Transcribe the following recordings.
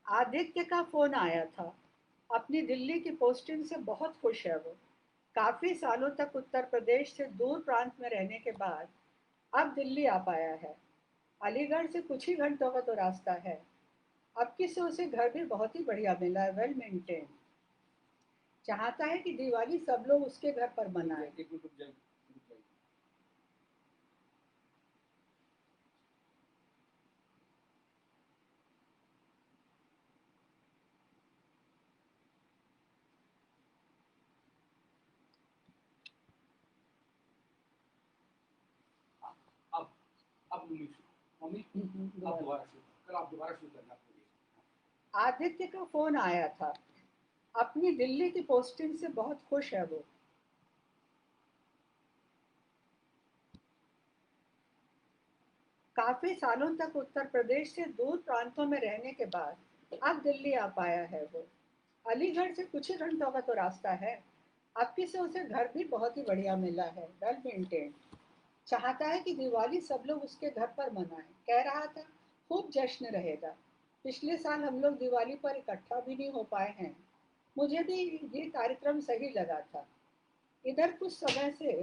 आदित्य का फोन आया था। अपनी दिल्ली की पोस्टिंग से बहुत खुश है वो। काफी सालों तक उत्तर प्रदेश से दूर प्रांत में रहने के बाद अब दिल्ली आ पाया है। अलीगढ़ से कुछ ही घंटों का तो रास्ता है। अब किसे उसे घर भी बहुत ही बढ़िया मिला है, वेल मेंटेन। चाहता है कि दिवाली सब लोग उसके घर पर मनाएं। अब अब मम्मी मम्मी अब दोबारा शुरू कल आप दोबारा शुरू करना पूरी। आदित्य का फोन आया था। अपनी दिल्ली की पोस्टिंग से बहुत खुश है वो। काफी सालों तक उत्तर प्रदेश से दूर प्रांतों में रहने के बाद अब दिल्ली आ पाया है वो। अलीगढ़ से कुछ ही घंटों का तो रास्ता है। अब की से उसे घर भी बहुत ही बढ़िया मिला है, वेल मेंटेन। चाहता है कि दिवाली सब लोग उसके घर पर मनाएं। कह रहा था खूब जश्न रहेगा। पिछले साल हम लोग दिवाली पर इकट्ठा भी नहीं हो पाए हैं। मुझे भी ये कार्यक्रम सही लगा था। इधर कुछ समय से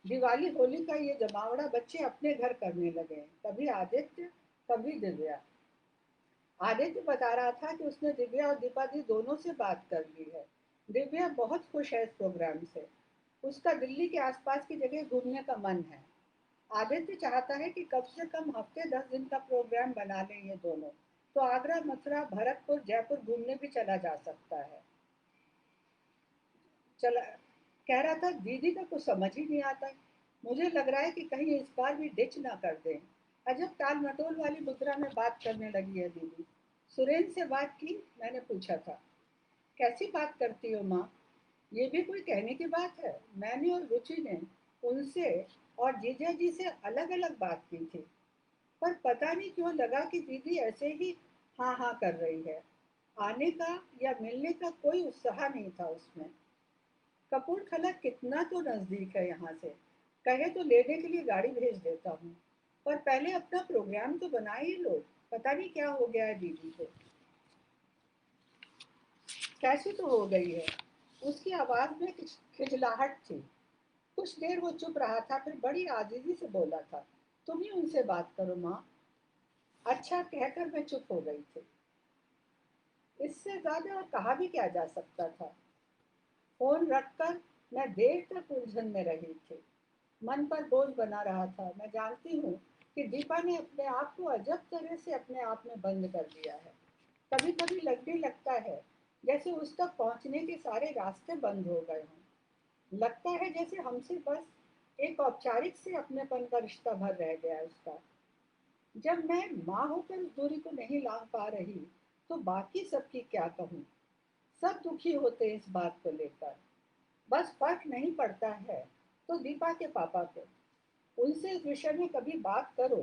दिवाली होली का ये जमावड़ा बच्चे अपने घर करने लगे हैं। कभी आदित्य, कभी दिव्या। आदित्य बता रहा था कि उसने दिव्या और दीपा दी दोनों से बात कर ली है। दिव्या बहुत खुश है इस प्रोग्राम से। उसका दिल्ली के आसपास की जगह घूमने का मन है। आदित्य चाहता है कि कम से कम हफ्ते 10 दिन का प्रोग्राम बना लें ये दोनों। तो आगरा, मथुरा, भरतपुर, जयपुर घूमने भी चला जा सकता है। चला कह रहा था दीदी का कुछ समझ ही नहीं आता। मुझे लग रहा है कि कहीं इस बार भी डिच ना कर दें। अजब टाल मटोल वाली मुद्रा में बात करने लगी है दीदी। सुरेंद्र से बात की? मैंने पूछा था। कैसी बात करती हो माँ? ये भी कोई कहने की बात है? मैंने और रुचि ने उनसे और जीजा जी से अलग अलग बात की थी। पर पता नहीं क्यों लगा कि दीदी ऐसे ही हाँ हाँ कर रही है। आने का या मिलने का कोई उत्साह नहीं था उसमें। कपूरथला कितना तो नजदीक है यहाँ से। कहे तो लेने के लिए गाड़ी भेज देता हूँ। पर पहले अपना प्रोग्राम तो बनाए ही लो। पता नहीं क्या हो गया है दीदी को। कैसी तो हो गई है? उसकी आवाज में खिजलाहट थी। कुछ देर वो चुप रहा था, फिर बड़ी आजीजी से बोला था, तुम ही उनसे बात करो माँ। अच्छा कहकर मैं चुप हो गई थी। इससे ज्यादा और कहा भी क्या जा सकता था। फोन रखकर मैं देर तक उलझन में रही थी। मन पर बोझ बना रहा था। मैं जानती हूँ कि दीपा ने अपने आप को अजब तरह से अपने आप में बंद कर दिया है। कभी कभी लगने लगता है जैसे उस तक पहुंचने के सारे रास्ते बंद हो गए हों। लगता है जैसे हमसे बस एक औपचारिक से अपनेपन का रिश्ता भर रह गया है उसका। जब मैं माँ होकर उस दूरी को नहीं लांघ पा रही, तो बाकी सबकी क्या कहूँ। सब दुखी होते हैं इस बात को लेकर। बस फर्क नहीं पड़ता है तो दीपा के पापा को। उनसे इस विषय में कभी बात करो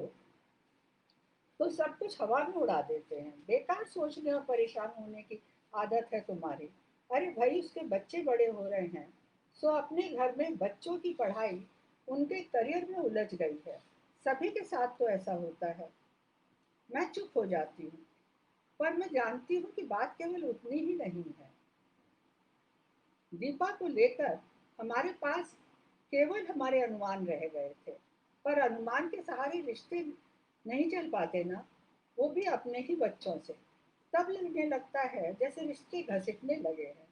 तो सब कुछ हवा में उड़ा देते हैं। बेकार सोचने और परेशान होने की आदत है तुम्हारी। अरे भाई, उसके बच्चे बड़े हो रहे हैं, सो अपने घर में बच्चों की पढ़ाई उनके करियर में उलझ गई है। सभी के साथ तो ऐसा होता है। मैं चुप हो जाती हूँ। पर मैं जानती हूँ कि बात केवल उतनी ही नहीं है। दीपा को लेकर हमारे पास केवल हमारे अनुमान रह गए थे। पर अनुमान के सहारे रिश्ते नहीं चल पाते ना, वो भी अपने ही बच्चों से। तब लगने लगता है जैसे रिश्ते घसीटने लगे हैं।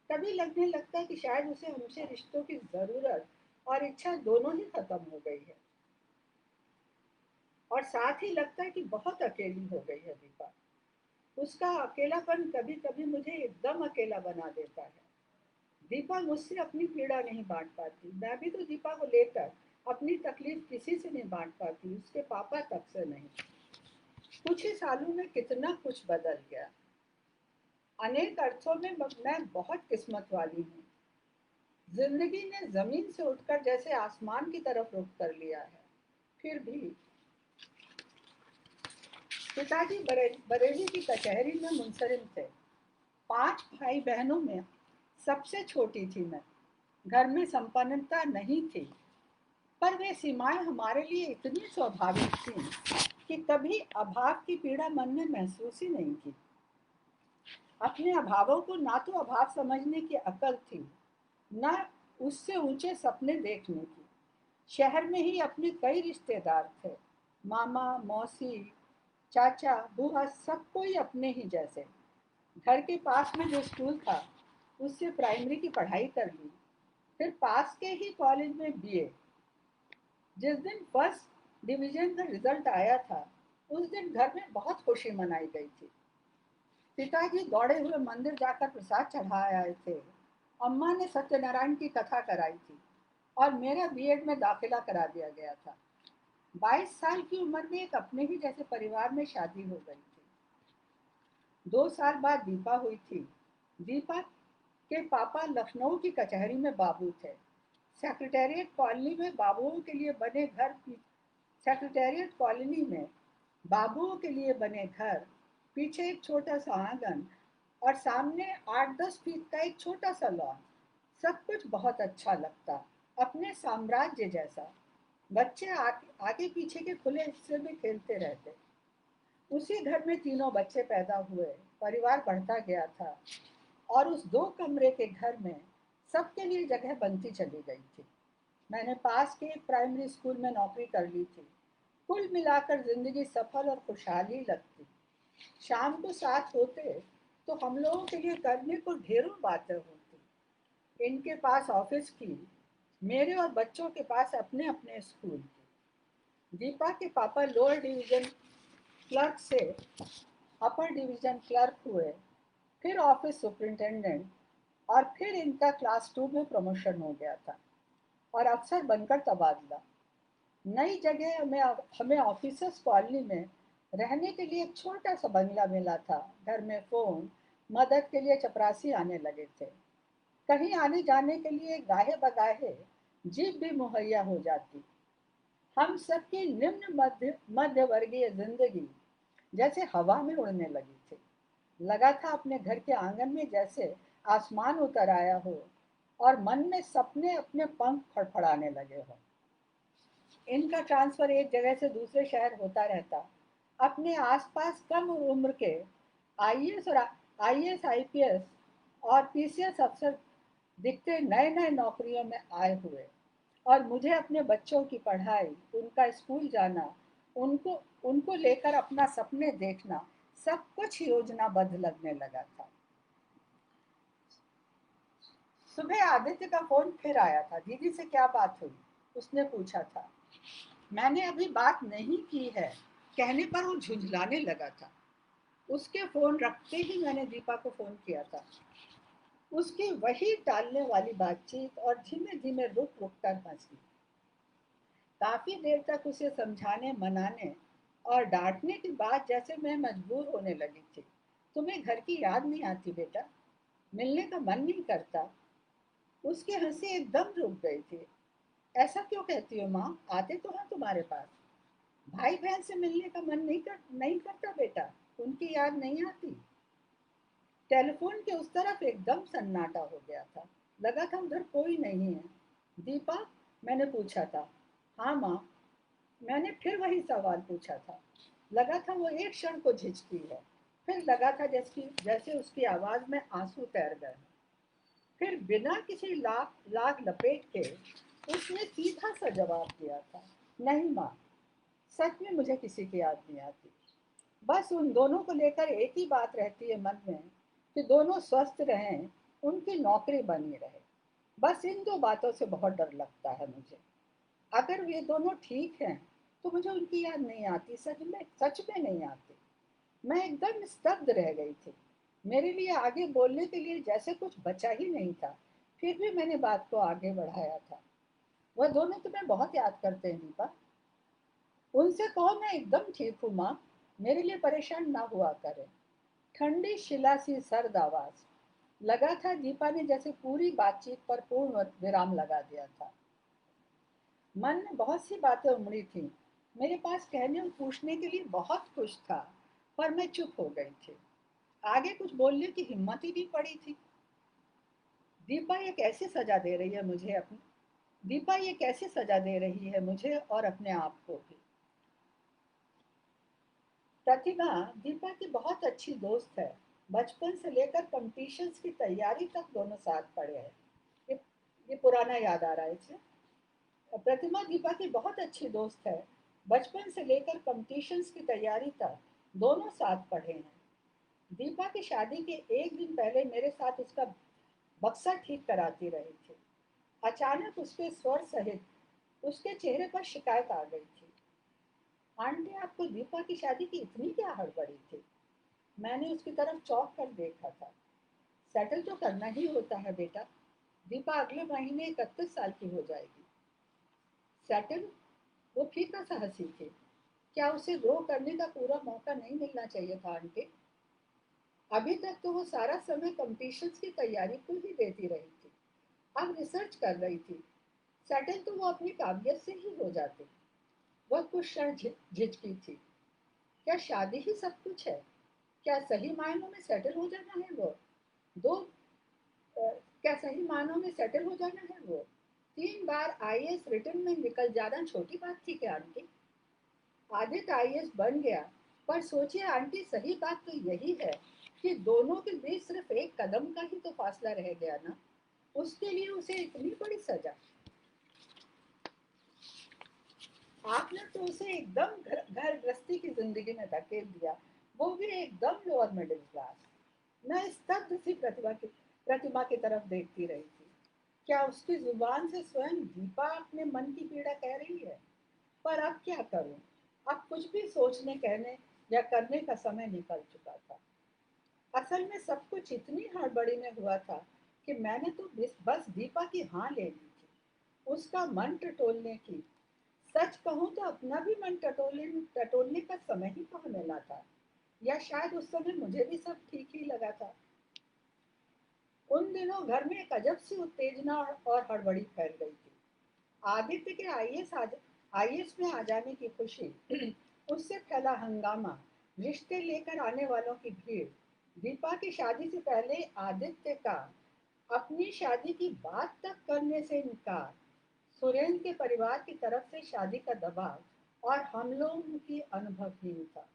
तभी लगने लगता है कि शायद उसे हमसे रिश्तों की जरूरत और इच्छा दोनों ही खत्म हो गई है। और साथ ही लगता है कि बहुत अकेली हो गई है दीपा। उसका अकेलापन कभी कभी मुझे एकदम अकेला बना देता है। दीपा मुझसे अपनी पीड़ा नहीं बांट पाती। मैं भी तो दीपा को लेकर अपनी तकलीफ किसी से नहीं बांट पाती, उसके पापा तक से नहीं। कुछ ही सालों में कितना कुछ बदल गया। अनेक अर्थों में मैं बहुत किस्मत वाली हूँ। जिंदगी ने जमीन से उठकर जैसे आसमान की तरफ रुख कर लिया है। फिर भी पिताजी बरेली की कचहरी में मुंसलिम थे। 5 भाई बहनों में सबसे छोटी थी मैं। घर में संपन्नता नहीं थी, पर वे सीमाएं हमारे लिए इतनी स्वाभाविक थीं कि कभी अभाव की पीड़ा मन में महसूस ही नहीं की। अपने अभावों को ना तो अभाव समझने की अकल थी, ना उससे ऊंचे सपने देखने की। शहर में ही अपने कई रिश्तेदार थे, मामा, मौसी, चाचा, बुआ, सब कोई अपने ही जैसे। घर के पास में जो स्कूल था, उससे प्राइमरी की पढ़ाई कर ली, फिर पास के ही कॉलेज में बीए। जिस दिन फर्स्ट डिवीजन का रिजल्ट आया था, उस दिन घर में बहुत खुशी मनाई गई थी। पिताजी दौड़े हुए मंदिर जाकर प्रसाद चढ़ा आए थे। अम्मा ने सत्यनारायण की कथा कराई थी और मेरा बीएड में दाखिला करा दिया गया था। 22 साल की उम्र में एक अपने ही जैसे परिवार में शादी हो गई थी। 2 साल बाद दीपा हुई थी। दीपा के पापा लखनऊ की कचहरी में बाबू थे। सेक्रेटेरिएट कॉलोनी में बाबुओं के लिए बने घर सेक्रेटेरिएट कॉलोनी में बाबुओं के लिए बने घर, पीछे एक छोटा सा आंगन और सामने 8-10 फीट का एक छोटा सा लॉन। सब कुछ बहुत अच्छा लगता, अपने साम्राज्य जैसा। बच्चे आगे पीछे के खुले हिस्से में खेलते रहते। उसी घर में तीनों बच्चे पैदा हुए, परिवार बढ़ता गया था और उस 2 कमरे के घर में सबके लिए जगह बनती चली गई थी। मैंने पास के एक प्राइमरी स्कूल में नौकरी कर ली थी। कुल मिलाकर जिंदगी सफल और खुशहाली लगती। शाम को साथ होते तो हम लोगों के लिए करने को ढेरों बातें होती। इनके पास ऑफिस की, मेरे और बच्चों के पास अपने अपने स्कूल की। दीपा के पापा लोअर डिवीजन क्लर्क से अपर डिवीजन क्लर्क हुए, फिर ऑफिस सुपरिंटेंडेंट, और फिर इनका क्लास 2 में प्रमोशन हो गया था और अफसर बनकर तबादला। नई जगह में हमें ऑफिसर्स कॉलोनी में रहने के लिए एक छोटा सा बंगला मिला था। घर में फोन, मदद के लिए चपरासी आने लगे थे। कहीं आने जाने के लिए गाहे बगाहे जीप भी मुहैया हो जाती। हम सबकी निम्न मध्य वर्गीय जिंदगी जैसे हवा में उड़ने लगी थी। लगा था अपने घर के आंगन में जैसे आसमान उतर आया हो और मन में सपने अपने पंख फड़फड़ाने लगे हो। इनका ट्रांसफर एक जगह से दूसरे शहर होता रहता। अपने आसपास कम उम्र के आईएएस और आईएएस, आईपीएस और पीसीएस अफसर दिखते नए नए नौकरियों में आए हुए, और मुझे अपने बच्चों की पढ़ाई, उनका स्कूल जाना, उनको उनको लेकर अपना सपने देखना, सब कुछ योजनाबद्ध लगने लगा था। सुबह आदित्य का फोन फिर आया था। दीदी से क्या बात हुई, उसने पूछा था। मैंने अभी बात नहीं की है कहने पर वो झुंझलाने लगा था। उसके फोन रखते ही मैंने दीपा को फोन किया था। उसकी वही टालने वाली बातचीत और धीमे धीमे रुक रुक कर हंसी। काफी देर तक उसे समझाने, मनाने और डांटने के बाद जैसे मैं मजबूर होने लगी थी। तुम्हें घर की याद नहीं आती बेटा? मिलने का मन नहीं करता? उसकी हंसी एकदम रुक गई थी। ऐसा क्यों कहती हो माँ, आते तो हैं तुम्हारे पास। भाई बहन से मिलने का मन नहीं करता बेटा? उनकी याद नहीं आती? टेलीफोन के उस तरफ एकदम सन्नाटा हो गया था। लगा था उधर कोई नहीं है। दीपा, मैंने पूछा था। हाँ माँ। मैंने फिर वही सवाल पूछा था। लगा था वो एक क्षण को झिझकी है, फिर लगा था जैसे उसकी आवाज में आंसू तैर गए। फिर बिना किसी लाग लाग लपेट के उसने सीधा सा जवाब दिया था। नहीं माँ, सच में मुझे किसी की याद नहीं आती। बस उन दोनों को लेकर एक ही बात रहती है मन में कि दोनों स्वस्थ रहें, उनकी नौकरी बनी रहे। बस इन 2 बातों से बहुत डर लगता है मुझे। अगर वे दोनों ठीक हैं तो मुझे उनकी याद नहीं आती, सच में नहीं आती। मैं एकदम स्तब्ध रह गई थी। मेरे लिए आगे बोलने के लिए जैसे कुछ बचा ही नहीं था। फिर भी मैंने बात को आगे बढ़ाया था। वह दोनों तुम्हें बहुत याद करते हैं दीपा। उनसे कहो मैं एकदम ठीक हूँ माँ, मेरे लिए परेशान ना हुआ करे। ठंडी शिला सी सर्द आवाज। लगा था दीपा ने जैसे पूरी बातचीत पर पूर्ण विराम लगा दिया था। मन में बहुत सी बातें उमड़ी थी। मेरे पास कहने और पूछने के लिए बहुत कुछ था, पर मैं चुप हो गई थी। आगे कुछ बोलने की हिम्मत ही नहीं पड़ी थी। दीपा ये कैसी सजा दे रही है मुझे अपनी दीपा ये कैसी सजा दे रही है मुझे और अपने आप को भी। प्रतिभा दीपा की बहुत अच्छी दोस्त है। बचपन से लेकर कंपटीशंस की तैयारी तक दोनों साथ पढ़े हैं। ये ये पुराना याद आ रहा है इसे। प्रतिमा दीपा की बहुत अच्छी दोस्त है। बचपन से लेकर कंपटीशंस की तैयारी तक दोनों साथ पढ़े हैं। दीपा की शादी के एक दिन पहले मेरे साथ उसका बक्सा ठीक कराती रही थी। अचानक उसके स्वर सहित उसके चेहरे पर शिकायत आ गई थी। आंटी, आपको दीपा की शादी की इतनी क्या हड़बड़ी थी? मैंने उसकी तरफ चौंक कर देखा था। सेटल तो करना ही होता है बेटा। दीपा अगले महीने 31 साल की हो जाएगी। सेटल? वो फीका सा हंसी थी। क्या उसे ग्रो करने का पूरा मौका नहीं मिलना चाहिए था आंटी? अभी तक तो वो सारा समय कंपटीशंस की तैयारी को ही देती रही थी। अब रिसर्च कर रही थी। सेटल तो वो अपनी काबिलियत से ही हो जाती। वह कुछ क्षण झिझकी थी। क्या शादी ही सब कुछ है? क्या सही मायनों में सेटल हो जाना है वो? दो क्या सही मायनों में सेटल हो जाना है वो? 3 बार आईएएस रिटर्न में निकल जाना छोटी बात थी क्या आंटी? आदित्य आईएएस बन गया, पर सोचिए आंटी, सही बात तो यही है कि दोनों के बीच सिर्फ एक कदम का ही तो फासला रह गया ना। उसके लिए उसे इतनी बड़ी सजा। आपने तो उसे एकदम घर गृहस्थी की जिंदगी में धकेल दिया, वो भी एकदम लोअर मिडिल क्लास। मैं स्तब्ध सी प्रतिमा की तरफ देखती रही थी। क्या उसकी जुबान से स्वयं दीपा अपने मन की पीड़ा कह रही है? पर अब क्या करूं? अब कुछ भी सोचने, कहने या करने का समय निकल चुका था। असल में सब कुछ इतनी हड़बड़ी में हुआ था कि मैंने तो बस दीपा की हाँ ले ली थी, उसका मन टटोलने की। सच कहूं तो अपना भी मन टटोलने का समय ही कहाँ मिला था, या शायद उस समय मुझे भी सब ठीक ही लगा था। उन दिनों घर में एक अजब सी उत्तेजना और हड़बड़ी फैल गई थी। आदित्य के आईएएस में आ जाने की खुशी, उससे फैला हंगामा, रिश्ते लेकर आने वालों की भीड़, दीपा की शादी से पहले आदित्य का अपनी शादी की बात तक करने से इनकार, सुरेंद्र के परिवार की तरफ से शादी का दबाव और हम लोगों की अनुभवहीनता,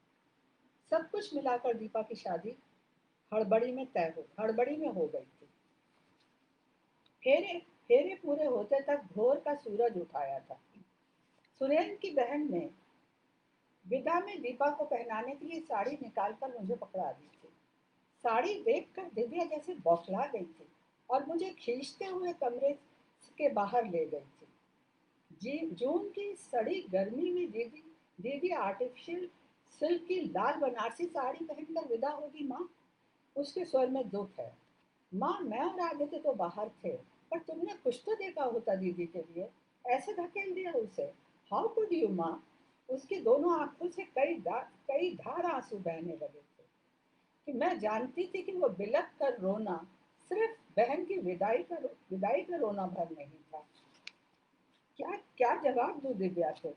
सब कुछ मिलाकर दीपा की शादी हड़बड़ी में हो गई थी। फेरे फेरे पूरे होते तक भोर का सूरज उठाया था। सुरेंद्र की बहन ने विदा में दीपा को पहनाने के लिए साड़ी निकालकर मुझे पकड़ा दी थी। साड़ी देखकर दिव्या जैसे बौखला गई थी और मुझे खींचते हुए कमरे के बाहर ले गई थी। जी, जून की सड़ी गर्मी में दीदी दीदी आर्टिफिशियल सिल्क की लाल बनारसी साड़ी पहनकर विदा होगी माँ? उसके स्वर में दुख है। माँ, मैं और आदित्य तो बाहर थे, पर तुमने कुछ तो देखा होता दीदी के लिए। ऐसे धकेल दिया उसे। हाउ कुड यू माँ? उसकी दोनों आंखों से कई धार आंसू बहने लगे थे कि मैं जानती थी कि वो बिलख कर रोना सिर्फ बहन की विदाई का रोना भर नहीं था। क्या क्या जवाब दूं दिव्या को?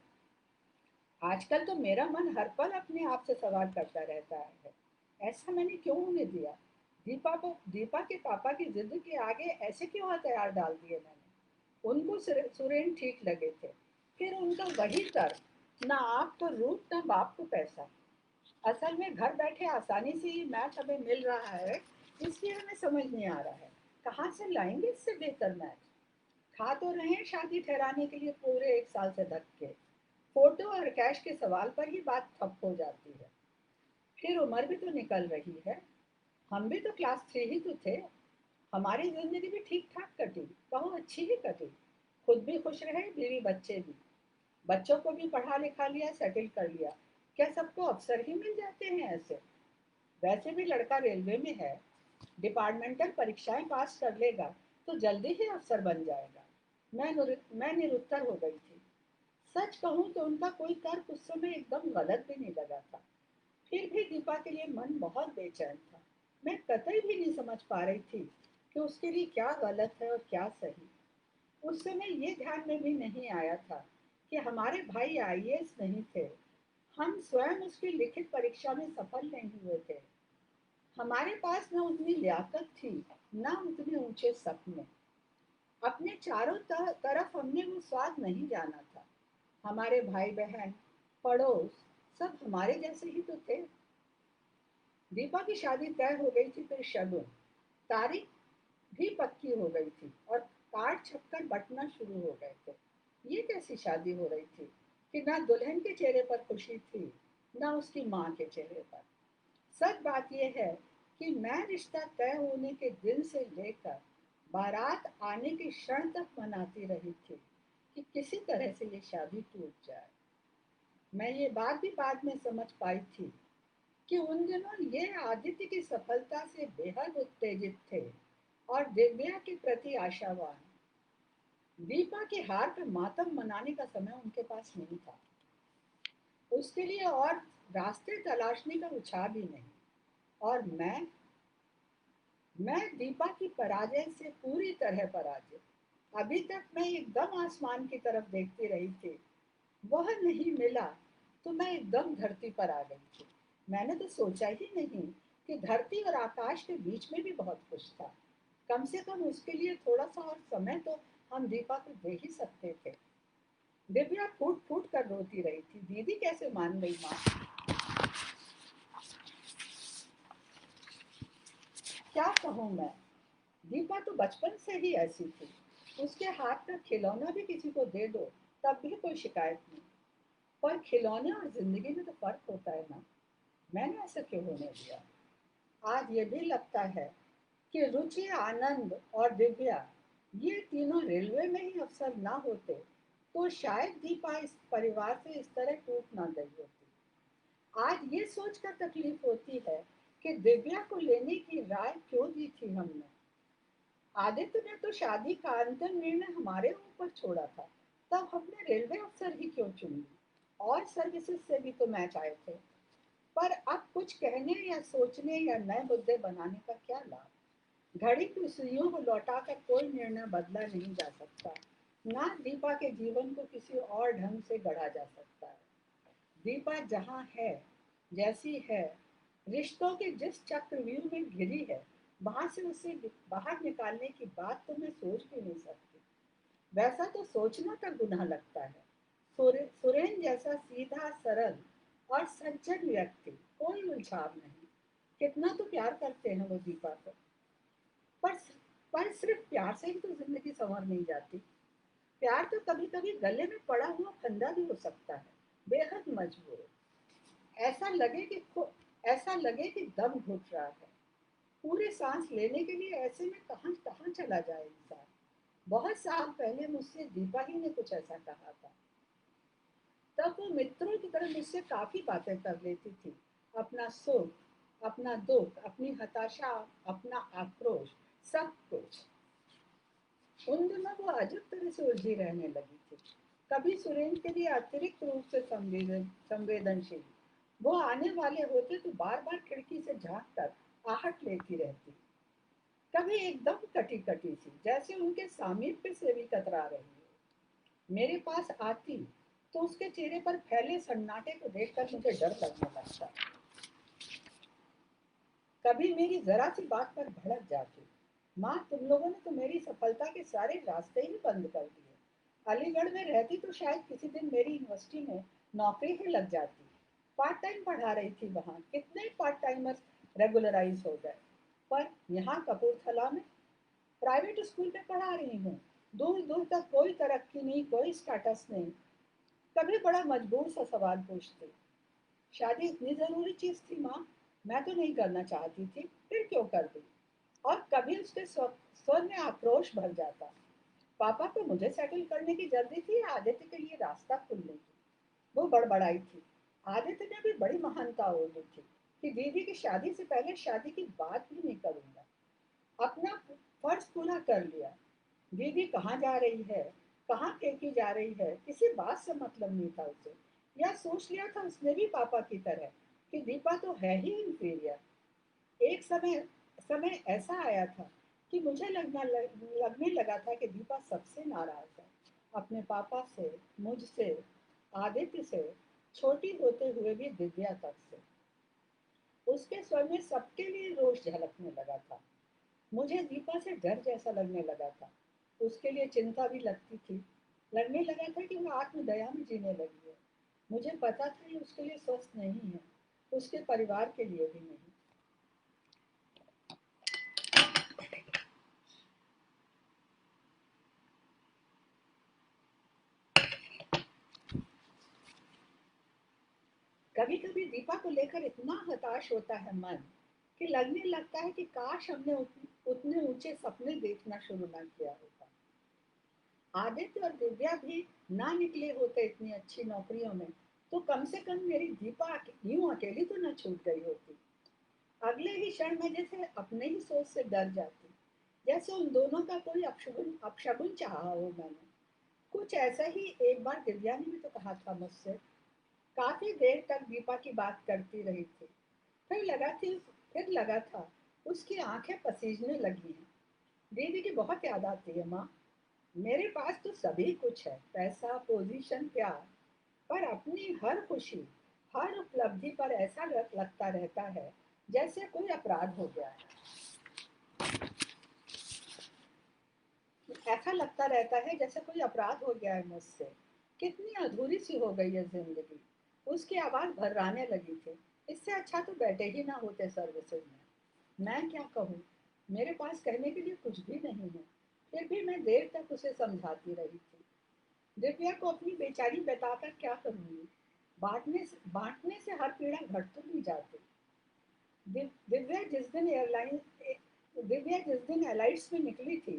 आजकल तो मेरा मन हर पल अपने आप से सवाल करता रहता है, ऐसा मैंने क्यों होने दिया? दीपा के पापा की जिद के आगे ऐसे क्यों हथियार डाल दिए मैंने? उनको सुरेन ठीक लगे थे, फिर उनका वही तर्क, ना आप तो रूप ना बाप को पैसा। असल में घर बैठे आसानी से ही मैच हमें मिल रहा है, इसलिए हमें समझ नहीं आ रहा है कहाँ से लाएंगे इससे बेहतर मैच। खा तो रहे हैं शादी ठहराने के लिए पूरे 1 साल से धक्के, फोटो और कैश के सवाल पर ही बात ठप हो जाती है। फिर उम्र भी तो निकल रही है। हम भी तो क्लास 3 ही तो थे। हमारी जिंदगी भी ठीक ठाक कटी, कहो अच्छी ही कटी। खुद भी खुश रहे, बीवी बच्चे भी। बच्चों को भी पढ़ा लिखा लिया, सेटल कर लिया। क्या सबको अफसर ही मिल जाते हैं ऐसे? वैसे भी लड़का रेलवे में है, डिपार्टमेंटल परीक्षाएं पास कर लेगा तो जल्दी ही अफसर बन जाएगा। मैं निरुत्तर हो गई थी। सच कहूं तो उनका कोई तर्क उस समय एकदम गलत भी नहीं लगा था। फिर भी दीपा के लिए मन बहुत बेचैन था। मैं कतई भी नहीं समझ पा रही थी कि उसके लिए क्या गलत है और क्या सही। उस समय ये ध्यान में भी नहीं आया था कि हमारे भाई आईएएस नहीं थे, हम स्वयं उसकी लिखित परीक्षा में सफल नहीं हुए थे। हमारे पास न उतनी लियाकत थी, न उतने ऊंचे सपने। अपने चारों तरफ हमने वो स्वाद नहीं जाना था। हमारे भाई बहन, पड़ोस, सब हमारे जैसे ही तो थे। दीपा की शादी तय हो गई थी, फिर शगुन, तारीख भी पक्की हो गई थी और कार्ड छपकर बंटना शुरू हो गए थे। ये कैसी शादी हो रही थी कि ना दुल्हन के चेहरे पर खुशी थी, ना उसकी माँ के चेहरे पर। सच बात यह है कि मैं रिश्ता तय होने के दिन से लेकर बारात आने के क्षण तक मनाती रही थी कि किसी तरह से ये शादी टूट जाए। मैं ये बात भी बाद में समझ पाई थी कि उन दिनों ये आदित्य की सफलता से बेहद उत्तेजित थे और दिव्या के प्रति आशावान। दीपा के हार पर मातम मनाने का समय उनके पास नहीं था, उसके लिए और रास्ते तलाशने का उत्साह भी नहीं। और मैं दीपा की पराजय से पूरी तरह पराजित। अभी तक मैं एकदम आसमान की तरफ देखती रही थी, वह नहीं मिला तो मैं एकदम धरती पर आ गई थी। मैंने तो सोचा ही नहीं कि धरती और आकाश के बीच में भी बहुत कुछ था। कम से कम उसके लिए थोड़ा सा और समय तो हम दीपा को दे ही सकते थे। दिव्या फूट फूट कर रोती रही थी, दीदी कैसे मान गई माँ। क्या कहूँ मैं, दीपा तो बचपन से ही ऐसी थी। उसके हाथ का खिलौना भी किसी को दे दो तब भी कोई शिकायत नहीं। पर खिलौने और जिंदगी में तो फर्क होता है ना। मैंने ऐसा क्यों होने दिया। आज ये भी लगता है कि रुचि, आनंद और दिव्या, ये तीनों रेलवे में ही अफसर ना होते तो शायद दीपा इस परिवार से इस तरह टूट ना गई होती। आज ये सोचकर तकलीफ होती है कि दिव्या को लेने की राय क्यों दी थी हमने। आदित्य ने तो शादी का अंतिम निर्णय हमारे ऊपर छोड़ा था, तब हमने रेलवे अफसर ही क्यों चुन ली। और सर्विसेज से भी तो मैच आए थे। पर अब कुछ कहने या सोचने या नए मुद्दे बनाने का क्या लाभ। घड़ी की सुइयों को लौटाकर कोई निर्णय बदला नहीं जा सकता, ना दीपा के जीवन को किसी और ढंग से गढ़ा जा सकता है। दीपा जहाँ है, जैसी है, रिश्तों के जिस चक्रव्यूह में घिरी है, वहां से उसे बाहर निकालने की बात तो मैं सोच भी नहीं सकती। वैसा तो सोचना का गुनाह लगता है। सुरेन जैसा सीधा, सरल और सज्जन व्यक्ति, कोई उलझाव नहीं। कितना तो प्यार करते हैं वो दीपा को। पर पर सिर्फ प्यार से ही तो जिंदगी संवर नहीं जाती। प्यार तो कभी कभी गले में पड़ा हुआ फंदा भी हो सकता है, बेहद मजबूर। ऐसा लगे कि ऐसा लगे कि दम घुट रहा है। पूरे सांस लेने के लिए ऐसे में कहाँ कहाँ चला जाए इंसान। बहुत साल पहले मुझसे दीपा ही ने कुछ ऐसा कहा था। तब वो मित्रों की तरह मुझसे काफी बातें कर लेती थी। अपना सुख, अपना दुख, अपनी हताशा, अपना आक्रोश, सब कुछ। उन दिनों वो अजब तरह से उलझी रहने लगी थी। कभी सुरेन के लिए अतिरिक्त रूप से संवेदनशील। वो आने वाले होते तो बार बार खिड़की से झांक कर आहट लेती रहती। कभी एकदम कटी कटी सी, जैसे उनके सामीप्य से भी कतरा रही हो। मेरे पास आती तो उसके चेहरे पर फैले सन्नाटे को देखकर मुझे डर लगने लगता। कभी मेरी जरा सी बात पर भड़क जाती। माँ, तुम लोगों ने तो मेरी सफलता के सारे रास्ते ही बंद कर दिए। अलीगढ़ में रहती तो शायद किसी दिन मेरी यूनिवर्सिटी में नौकरी ही लग जाती। पार्ट टाइम पढ़ा रही थी वहाँ, कितने पार्ट टाइमर्स रेगुलराइज हो गए। पर यहाँ कपूरथला में प्राइवेट स्कूल में पढ़ा रही हूँ। दूर दूर तक कोई तरक्की नहीं, कोई स्टेटस नहीं। कभी बड़ा मजबूर सा सवाल पूछती, शादी इतनी जरूरी चीज थी माँ? मैं तो नहीं करना चाहती थी, फिर क्यों कर दी। और कभी उसके स्वर में आक्रोश भर जाता, पापा को मुझे सेटल करने की जल्दी थी या आदित्य के लिए रास्ता खुलने की। वो बड़बड़ाई थी। आदित्य ने भी बड़ी महानता ओढ़ी थी कि दीदी की शादी से पहले शादी की बात भी नहीं करूंगा। अपना फर्ज पूरा कर लिया। दीदी कहाँ जा रही है, कहाँ फेंकी जा रही है, किसी बात से मतलब नहीं था उसे। यह सोच लिया था उसने भी पापा की तरह कि दीपा तो है ही इंफीरियर। एक समय समय ऐसा आया था कि मुझे लगने लगा था कि दीपा सबसे नाराज है, अपने पापा से, मुझसे, आदित्य से, छोटी होते हुए भी दिव्या तक से। उसके स्वर में सबके लिए रोष झलकने लगा था। मुझे दीपा से डर जैसा लगने लगा था। उसके लिए चिंता भी लगती थी। लगने लगा था कि वो आत्मदया में जीने लगी है। मुझे पता था ये उसके लिए स्वस्थ नहीं है, उसके परिवार के लिए भी नहीं। कभी कभी दीपा को लेकर इतना हताश होता है मन कि लगने लगता है कि काश हमने उतने ऊंचे सपने देखना शुरू ना किया होता। आदित्य और दिव्या भी ना निकले होते इतनी अच्छी नौकरियों में, तो कम से कम मेरी दीपा यूं अकेली तो न छूट गई होती। अगले ही क्षण मैं जैसे अपने ही सोच से डर जाती, जैसे उन दोनों का कोई अपशगुन अपशगुन चाहा हो मैंने। कुछ ऐसा ही एक बार दिव्या ने भी तो कहा था मुझसे। काफी देर तक दीपा की बात करती रही थी। फिर लगा थी फिर लगा था उसकी आंखें पसीजने लगी हैं। दीदी की बहुत याद आती है माँ। मेरे पास तो सभी कुछ है, पैसा, पोजीशन, प्यार, पर अपनी हर खुशी, हर उपलब्धि पर ऐसा लगता रहता है जैसे कोई अपराध हो गया है। ऐसा लगता रहता है जैसे कोई अपराध हो गया है मुझसे। कितनी अधूरी सी हो गई है जिंदगी। उसकी आवाज भर्राने लगी थी। इससे अच्छा तो बैठे ही ना होते सर्विसेज में। मैं क्या कहूँ, मेरे पास कहने के लिए कुछ भी नहीं है। फिर भी मैं देर तक उसे समझाती रही थी। दिव्या को अपनी बेचारी बताकर क्या करूंगी। बांटने से हर पीड़ा घट तो नहीं जाती। दिव्या जिस दिन एयरलाइन दिव्या जिस दिन एलाइट्स में निकली थी,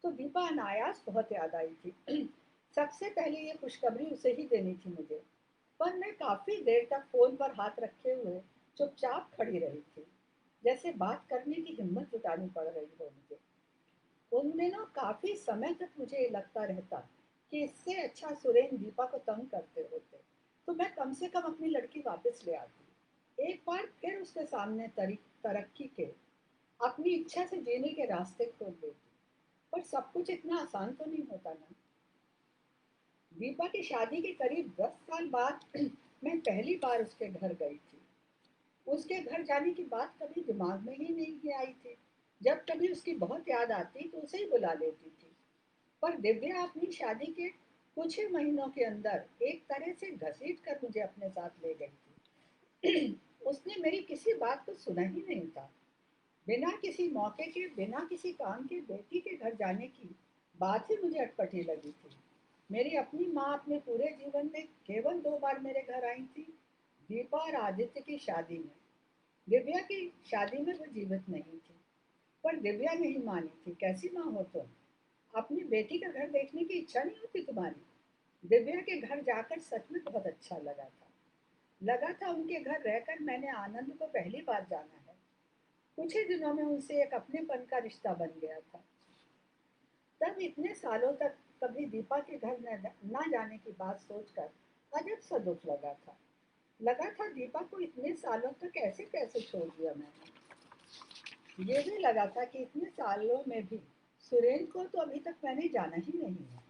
तो दीपा अनायास बहुत याद आई थी। सबसे पहले ये खुशखबरी उसे ही देनी थी मुझे, पर मैं काफी देर तक फोन पर हाथ रखे हुए चुपचाप खड़ी रही थी, जैसे बात करने की हिम्मत जुटानी पड़ रही हो मुझे। उन दिनों काफी समय तक मुझे लगता रहता कि इससे अच्छा सुरेन दीपा को तंग करते होते, तो मैं कम से कम अपनी लड़की वापस ले आती। एक बार फिर उसके सामने तरक्की के, अपनी इच्छा से जीने के रास्ते खोल देती। पर सब कुछ इतना आसान तो नहीं होता ना। दीपा की शादी के करीब 10 साल बाद मैं पहली बार उसके घर गई थी। उसके घर जाने की बात कभी दिमाग में ही नहीं आई थी। जब कभी उसकी बहुत याद आती तो उसे ही बुला लेती थी। पर दिव्या अपनी शादी के कुछ ही महीनों के अंदर एक तरह से घसीट कर मुझे अपने साथ ले गई थी। उसने मेरी किसी बात को सुना ही नहीं था। बिना किसी मौके के, बिना किसी काम के बेटी के घर जाने की बात ही मुझे अटपटी लगी थी। मेरी अपनी माँ अपने पूरे जीवन में केवल 2 बार मेरे घर आई थी, दीपा और आदित्य की शादी में। दिव्या की शादी में वो जीवित नहीं थी, पर दिव्या नहीं मानी थी। कैसी माँ हो तुम? अपनी बेटी का घर देखने की इच्छा नहीं होती तुम्हारी? दिव्या के घर जाकर सच में बहुत अच्छा लगा था उनके घर रहकर मैंने आनंद को पहली बार जाना है। कुछ ही दिनों में उनसे एक अपनेपन का रिश्ता बन गया था। तब इतने सालों तक कभी दीपा के घर न जाने की बात सोचकर अजब सा दुख लगा था दीपा को इतने सालों तक ऐसे कैसे छोड़ दिया मैंने। ये भी लगा था कि इतने सालों में भी सुरेन को तो अभी तक मैंने जाना ही नहीं है।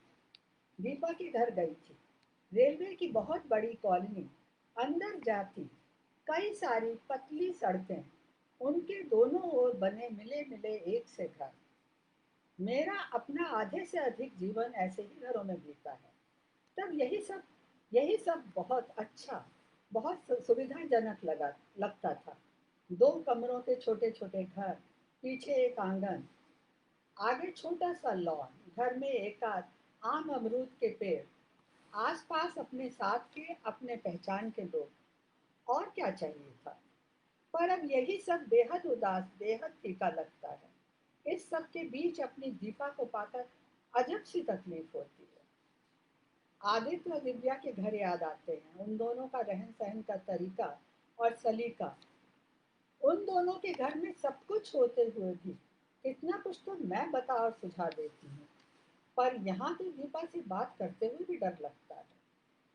दीपा के घर गई थी। रेलवे की बहुत बड़ी कॉलोनी, अंदर जाती कई सारी पतली सड़कें, उनके दोनों ओर बने मिले मिले एक से घर। मेरा अपना आधे से अधिक जीवन ऐसे ही घरों में बीता है। तब यही सब बहुत अच्छा, बहुत सुविधाजनक लगता था। 2 कमरों के छोटे छोटे घर, पीछे एक आंगन, आगे छोटा सा लॉन, घर में एकाध आम अमरूद के पेड़, आसपास अपने साथ के, अपने पहचान के लोग। और क्या चाहिए था? पर अब यही सब बेहद उदास, बेहद फीका लगता है। इस सब के बीच अपनी दीपा को पाकर अजब सी तकलीफ होती है। आदित्य और दिव्या के घर याद आते हैं, उन दोनों का रहन सहन का तरीका और सलीका। उन दोनों के घर में सब कुछ होते हुए भी इतना कुछ तो मैं बता और सुझा देती हूँ, पर यहाँ तो दीपा से बात करते हुए भी डर लगता है।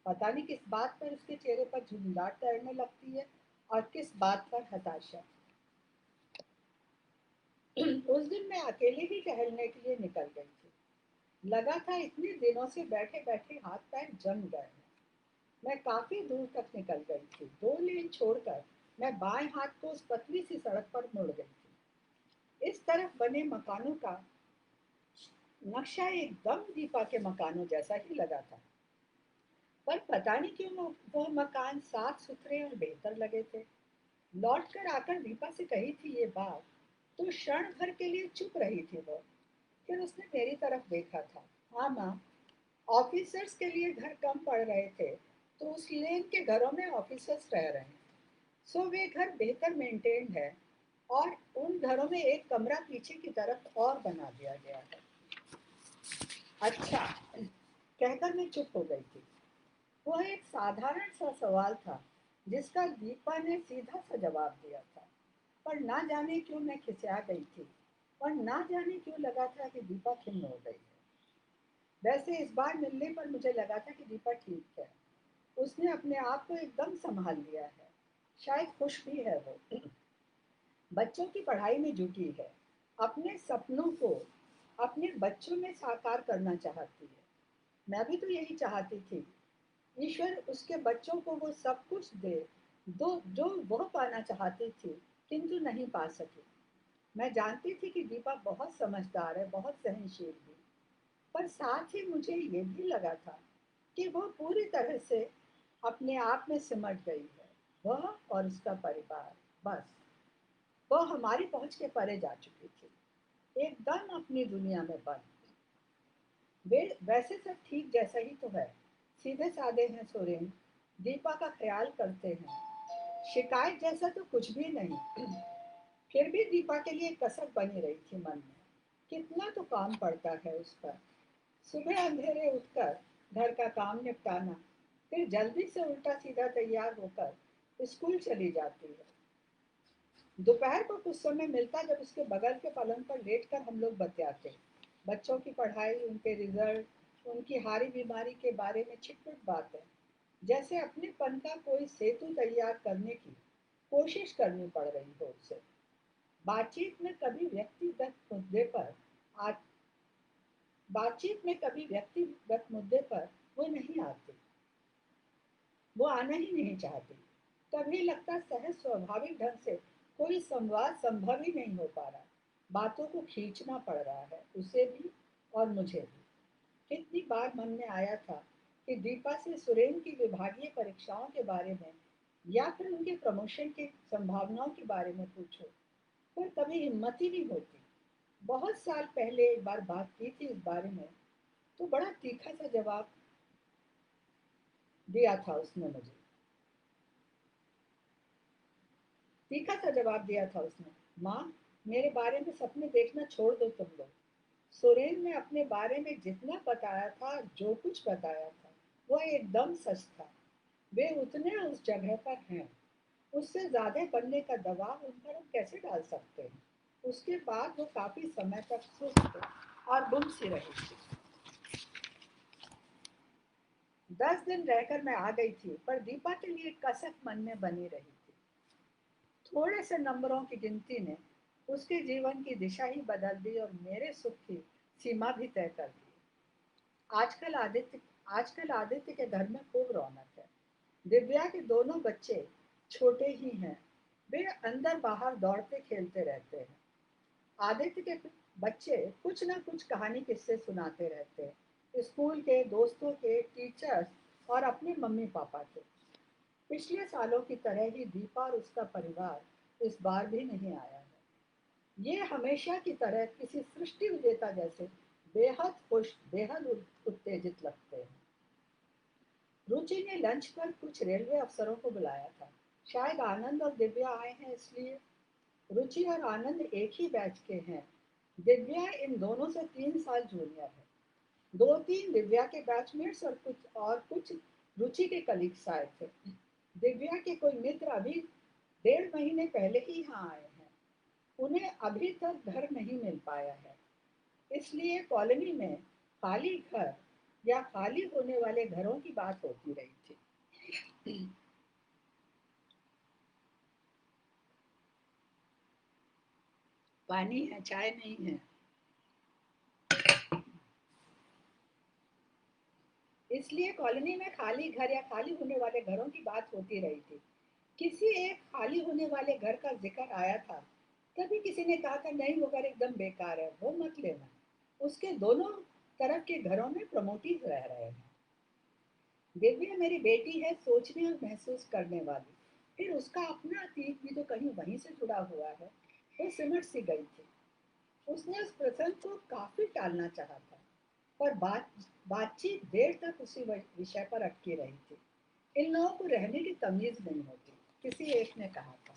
पता नहीं किस बात पर उसके चेहरे पर झुंझलाहट तैरने लगती है और किस बात पर हताशा। उस दिन मैं अकेले ही टहलने के लिए निकल गई थी। लगा था इतने दिनों से बैठे बैठे हाथ पैर जम गए हैं। मैं काफी दूर तक निकल गई थी। 2 लेन छोड़कर मैं बाएं हाथ को उस पतली सी सड़क पर मुड़ गई थी। इस तरफ बने मकानों का नक्शा एकदम दीपा के मकानों जैसा ही लगा था, पर पता नहीं क्यों वो मकान साफ सुथरे और बेहतर लगे थे। लौट कर आकर दीपा से कही थी ये बात, तो क्षण भर के लिए चुप रही थी वो। फिर उसने मेरी तरफ देखा था। हाँ माँ, ऑफिसर्स के लिए घर कम पड़ रहे थे, तो उस लेन के घरों में ऑफिसर्स रह रहे हैं। सो वे घर बेहतर मेंटेन्ड है और उन घरों में एक कमरा पीछे की तरफ और बना दिया गया है। अच्छा, कहकर मैं चुप हो गई थी। वह एक साधारण सा सवाल था जिसका दीपा ने सीधा सा जवाब दिया था, पर ना जाने क्यों मैं खिसिया गई थी और ना जाने क्यों लगा था कि दीपा खिन्न हो गई है। वैसे इस बार मिलने पर मुझे लगा था कि दीपा ठीक है। उसने अपने आप को एकदम संभाल लिया है। शायद खुश भी है वो। बच्चों की पढ़ाई में जुटी है। अपने सपनों को अपने बच्चों में साकार करना चाहती है। मैं भी तो यही चाहती थी। ईश्वर उसके बच्चों को वो सब कुछ दे दो जो वह पाना चाहती थी, किंतु नहीं पा सकी। मैं जानती थी कि दीपा बहुत समझदार है, बहुत सहनशील भी, पर साथ ही मुझे ये भी लगा था कि वह पूरी तरह से अपने आप में सिमट गई है। वह और उसका परिवार, बस वह हमारी पहुंच के परे जा चुकी थी, एकदम अपनी दुनिया में बंद। वे वैसे सब ठीक जैसा ही तो है। सीधे साधे हैं सोरेन, दीपा का ख्याल करते हैं, शिकायत जैसा तो कुछ भी नहीं। फिर भी दीपा के लिए कसक बनी रही थी मन में। कितना तो काम पड़ता है उस पर। सुबह अंधेरे उठकर घर का काम निपटाना, फिर जल्दी से उल्टा सीधा तैयार होकर स्कूल चली जाती है। दोपहर को कुछ समय मिलता जब उसके बगल के पलंग पर लेटकर हम लोग बतियाते, बच्चों की पढ़ाई, उनके रिजल्ट, उनकी हारी बीमारी के बारे में छिटपुट बातें, जैसे अपनेपन का कोई सेतु तैयार करने की कोशिश करनी पड़ रही हो उसे। बातचीत में कभी व्यक्तिगत मुद्दे पर आ, बातचीत में कभी व्यक्तिगत मुद्दे पर वो नहीं आती, वो आना ही नहीं चाहती। तभी लगता सहज स्वाभाविक ढंग से कोई संवाद संभव ही नहीं हो पा रहा। बातों को खींचना पड़ रहा है, उसे भी और मुझे भी। कितनी बार मन में आया था कि दीपा से सुरेन की विभागीय परीक्षाओं के बारे में या फिर उनके प्रमोशन की संभावनाओं के बारे में पूछो, पर कभी हिम्मत ही नहीं होती। बहुत साल पहले एक बार बात की थी इस बारे में, तो बड़ा तीखा सा जवाब दिया था उसने मुझे। तीखा सा जवाब दिया था उसने, माँ, मेरे बारे में सपने देखना छोड़ दो तुम लोग। सुरेन ने अपने बारे में जितना बताया था, जो कुछ बताया था, वह एकदम सच था। वे उतने उस जगह पर हैं, उससे ज्यादा बनने का दबाव उन पर हम कैसे डाल सकते हैं। उसके बाद वो काफी समय तक सुस्त और गुम सी रही थी। 10 दिन रहकर मैं आ गई थी, पर दीपा के लिए कसक मन में बनी रही थी। थोड़े से नंबरों की गिनती ने उसके जीवन की दिशा ही बदल दी और मेरे सुख की सीमा भी तय कर दी। आजकल आदित्य आजकल आदित्य के घर में खूब रौनक है। दिव्या के दोनों बच्चे छोटे ही हैं, वे अंदर बाहर दौड़ते खेलते रहते हैं। आदित्य के बच्चे कुछ ना कुछ कहानी किस्से सुनाते रहते हैं, स्कूल के, दोस्तों के, टीचर्स और अपने मम्मी पापा के। पिछले सालों की तरह ही दीपा और उसका परिवार इस बार भी नहीं आया है। ये हमेशा की तरह किसी सृष्टि विजेता जैसे बेहद खुश, बेहद उत्तेजित लगते हैं। रुचि ने लंच पर कुछ रेलवे अफसरों को बुलाया था। शायद आनंद और दिव्या आए हैं इसलिए। रुचि और आनंद एक ही बैच के हैं। दिव्या इन दोनों से 3 साल जूनियर है। 2-3 दिव्या के बैचमेट्स और कुछ रुचि के कलीग्स आए थे। दिव्या के कोई मित्र अभी 1.5 महीने पहले ही यहाँ आए हैं। उन्हें अभी तक घर नहीं मिल पाया है, इसलिए कॉलोनी में खाली घर या खाली होने वाले घरों की बात होती रही थी। पानी है, चाय नहीं है। इसलिए कॉलोनी में खाली घर या खाली होने वाले घरों की बात होती रही थी। किसी एक खाली होने वाले घर का जिक्र आया था, तभी किसी ने कहा था नहीं, वो घर एकदम बेकार है, वो मत लेना। उसके दोनों तरफ के घरों में प्रमोटीज रह रहे हैं। दिव्या मेरी बेटी है, सोचने और महसूस करने वाली। फिर उसका अपना अतीत भी तो कहीं वहीं से जुड़ा हुआ है। वो सिमट सी गई थी। उसने उस प्रसंग को काफी टालना चाहा था, पर बातचीत देर तक उसी विषय पर अटकी रही थी। इन लोगों को रहने की तमीज नहीं होती, किसी एक ने कहा था।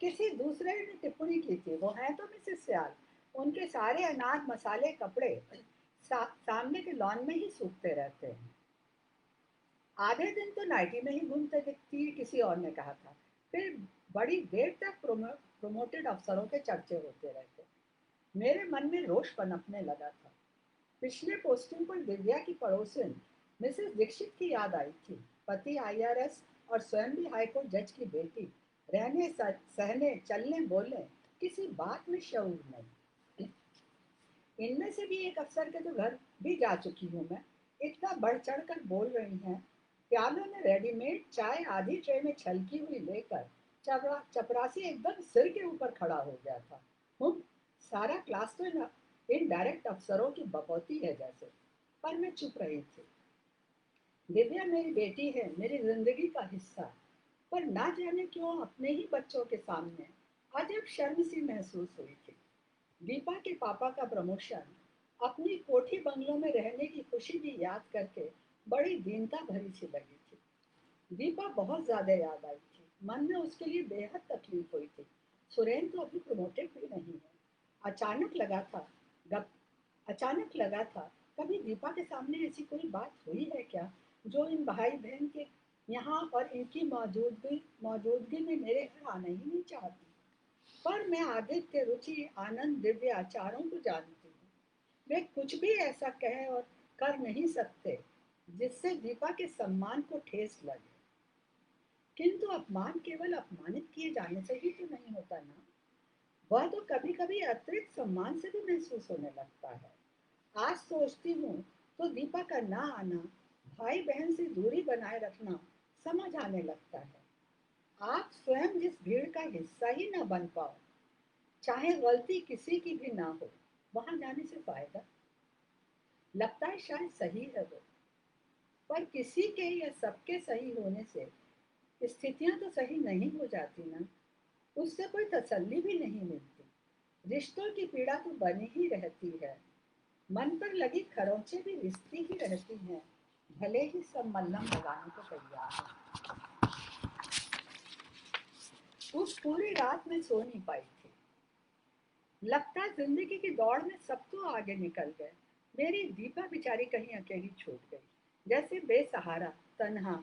किसी दूसरे ने टिप्पणी की थी, वो है तो मिसेस सियाल, उनके सारे अनाज मसाले कपड़े सामने के लॉन में ही सूखते रहते हैं। आधे दिन तो नाइटी में ही घूमते दिखती, किसी और ने कहा था। फिर बड़ी देर तक प्रोमोटेड अफसरों के चर्चे होते रहते। मेरे मन में रोष पनपने लगा था। पिछले पोस्टिंग पर दिव्या की पड़ोसन मिसेस दीक्षित की याद आई थी। पति आईआरएस और स्वयं भी हाईकोर्ट जज की बेटी, रहने सहने चलने बोलने किसी बात में शऊर नहीं। इनमें से भी एक अफसर के तो घर भी जा चुकी हूँ मैं। इतना बढ़ चढ़ कर बोल रही हैं। प्यालों में रेडीमेड चाय आधी ट्रे में छलकी हुई लेकर चपरासी एकदम सिर के ऊपर खड़ा हो गया था। सारा क्लास तो इनडायरेक्ट अफसरों की बपौती है जैसे। पर मैं चुप रही थी। दिव्या मेरी बेटी है, मेरी जिंदगी का हिस्सा। पर ना जाने क्यों अपने ही बच्चों के सामने अजब शर्म सी महसूस हुई थी। दीपा के पापा का प्रमोशन, अपनी कोठी बंगलों में रहने की खुशी भी याद करके बड़ी दीनता भरी सी लगी थी। दीपा बहुत ज्यादा याद आई थी। मन में उसके लिए बेहद तकलीफ हुई थी। सुरेन तो अभी प्रमोटेड भी नहीं है। अचानक लगा था गप अचानक लगा था कभी दीपा के सामने ऐसी कोई बात हुई है क्या, जो इन भाई बहन के यहाँ और इनकी मौजूदगी में मेरे घर आना ही नहीं चाहती। पर मैं आदित्य, रुचि, आनंद, दिव्या चारों को जानती हूँ। वे कुछ भी ऐसा कह और कर नहीं सकते जिससे दीपा के सम्मान को ठेस लगे। किंतु अपमान केवल अपमानित किए जाने से ही तो नहीं होता ना, वह तो कभी कभी अतिरिक्त सम्मान से भी महसूस होने लगता है। आज सोचती हूँ तो दीपा का ना आना, भाई बहन से दूरी बनाए रखना समझ आने लगता है। आप स्वयं जिस भीड़ का हिस्सा ही ना बन पाओ, चाहे गलती किसी की भी ना हो, वहां जाने से फायदा। लगता है शायद सही है वो, पर किसी के या सबके सही होने से स्थितियां तो सही नहीं हो जाती ना, उससे कोई तसल्ली भी नहीं मिलती। रिश्तों की पीड़ा तो बनी ही रहती है। मन पर लगी खरोंचें भी रिश्ती ही रहती हैं, भले ही सब मल्लम लगाने को तैयार है। उस पूरी रात में सो नहीं पाई थी। लगता जिंदगी की दौड़ में सब तो आगे निकल गए, मेरी दीपा बेचारी कहीं अकेली छूट गई, जैसे बेसहारा, तन्हा।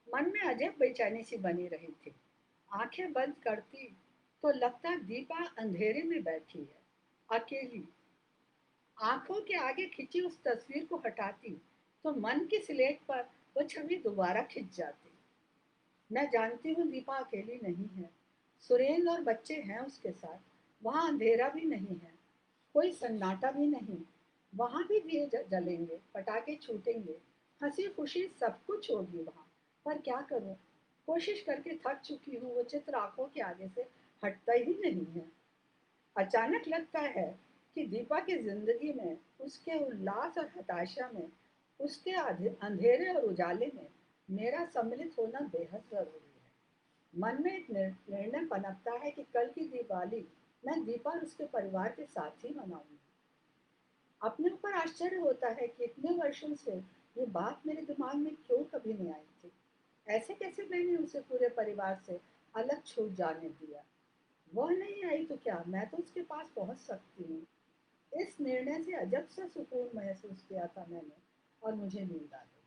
मन में अजब बेचैनी सी बनी रही थी। आंखें बंद करती तो लगता दीपा अंधेरे में बैठी है, अकेली। आंखों के आगे खिंची उस तस्वीर को हटाती तो मन की स्लेट पर वो छवि दोबारा खिंच जाती। मैं जानती हूँ दीपा अकेली नहीं है। सुरेंद्र और बच्चे हैं उसके साथ। वहाँ अंधेरा भी नहीं है, कोई सन्नाटा भी नहीं। वहाँ भी दिए जलेंगे, पटाखे छूटेंगे, हंसी खुशी सब कुछ होगी वहाँ। पर क्या करूँ, कोशिश करके थक चुकी हूँ। वो चित्र आंखों के आगे से हटता ही नहीं है। अचानक लगता है कि दीपा की जिंदगी में, उसके उल्लास और हताशा में, उसके अंधेरे और उजाले में मेरा सम्मिलित होना बेहद जरूरी है। मन में एक निर्णय पनपता है कि कल की दिवाली मैं दीपा और उसके परिवार के साथ ही मनाऊंगी। अपने ऊपर आश्चर्य होता है कि इतने वर्षों से ये बात मेरे दिमाग में क्यों कभी नहीं आई थी। ऐसे कैसे मैंने उसे पूरे परिवार से अलग छूट जाने दिया। वह नहीं आई तो क्या, मैं तो उसके पास पहुंच सकती हूँ। इस निर्णय से अजब सा सुकून महसूस किया था मैंने, और मुझे नींद आ गई।